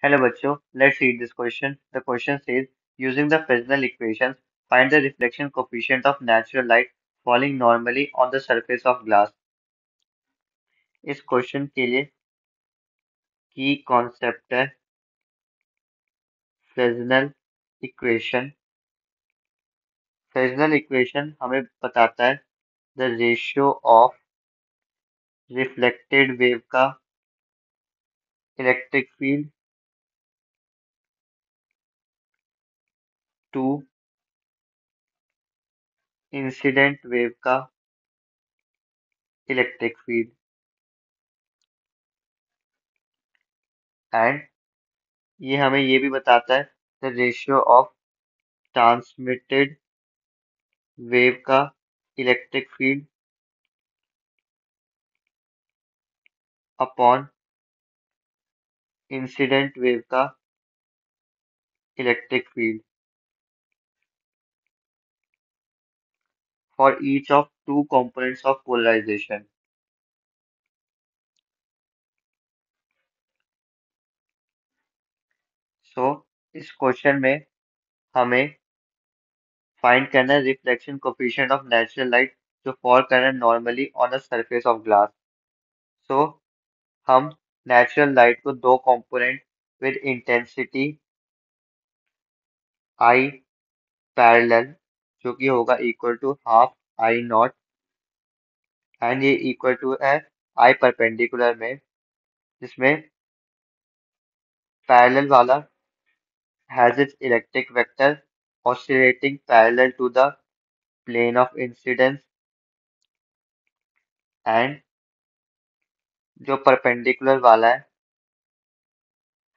Hello बच्चों, let's read this question. The question says, using the Fresnel equations, find the reflection coefficient of natural light falling normally on the surface of glass. इस question के लिए की concept है Fresnel equation. Fresnel equation हमें बताता है the ratio of reflected wave का electric field to incident wave का इलेक्ट्रिक फील्ड एंड ये हमें ये भी बताता है the ratio of transmitted wave का electric field upon incident wave का electric field for each of two components of polarization. So इस क्वेश्चन में हमें फाइंड करना है reflection coefficient of natural light जो फॉल करना है normally on a surface of glass. सो हम नेचुरल लाइट को दो component with intensity I parallel जो कि होगा equal to half I nought and ये इक्वल टू है आई परपेंडिकुलर में, जिसमें पैरेलल वाला has its electric vector oscillating parallel to the plane of incidence and जो perpendicular वाला है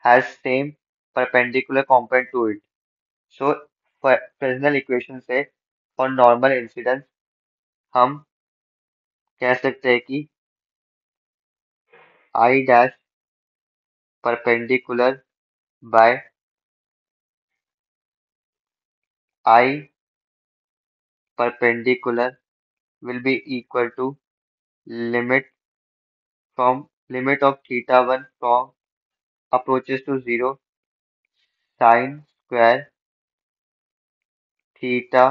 has same perpendicular component to it. So Fresnel equation से for normal incidence हम कह सकते हैं कि I dash perpendicular by I perpendicular will be equal to limit limit of theta 1 from approaches to 0 sine square theta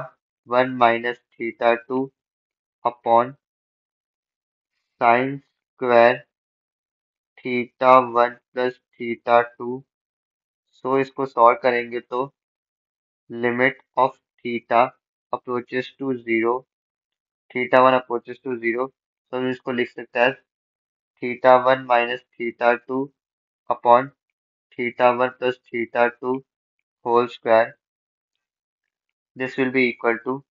1 minus theta 2 upon sine square थीटा 1 plus theta 2। So इसको solve करेंगे तो limit of theta approaches to zero theta 1 approaches to zero, तो इसको लिख सकते हैं theta 1 minus theta 2 upon theta 1 plus theta 2 whole square. This will be equal to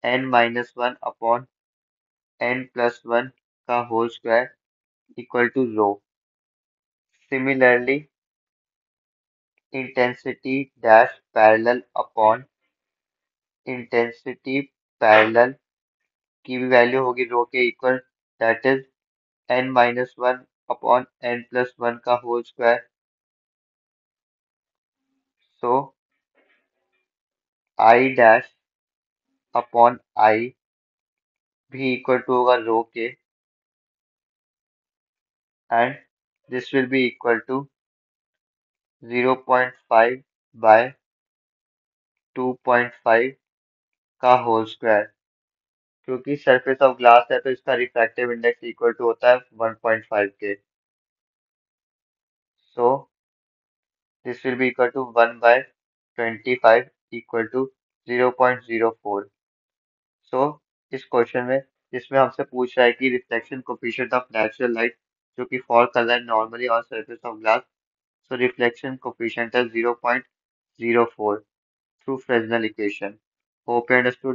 n minus 1 upon n plus 1 का whole square equal to rho. Similarly intensity dash parallel upon intensity parallel की भी value होगी rho के equal, that is n minus 1 upon n plus 1 का whole square. So i dash upon i भी equal to होगा rho के and this will be equal to 0.5 by 2.5 का whole square. क्योंकि सरफेस ऑफ ग्लास है तो इसका रिफ्रैक्टिव इंडेक्स इक्वल टू होता है 1.5 के। सो this will be equal to 1 by 25 equal to 0.04। So इस क्वेश्चन में जिसमें हमसे पूछ रहा है कि reflection coefficient of natural light जो कि फॉल कर रहा है normally on surface of glass, so reflection coefficient है 0.04 through Fresnel equation. Hope you understood.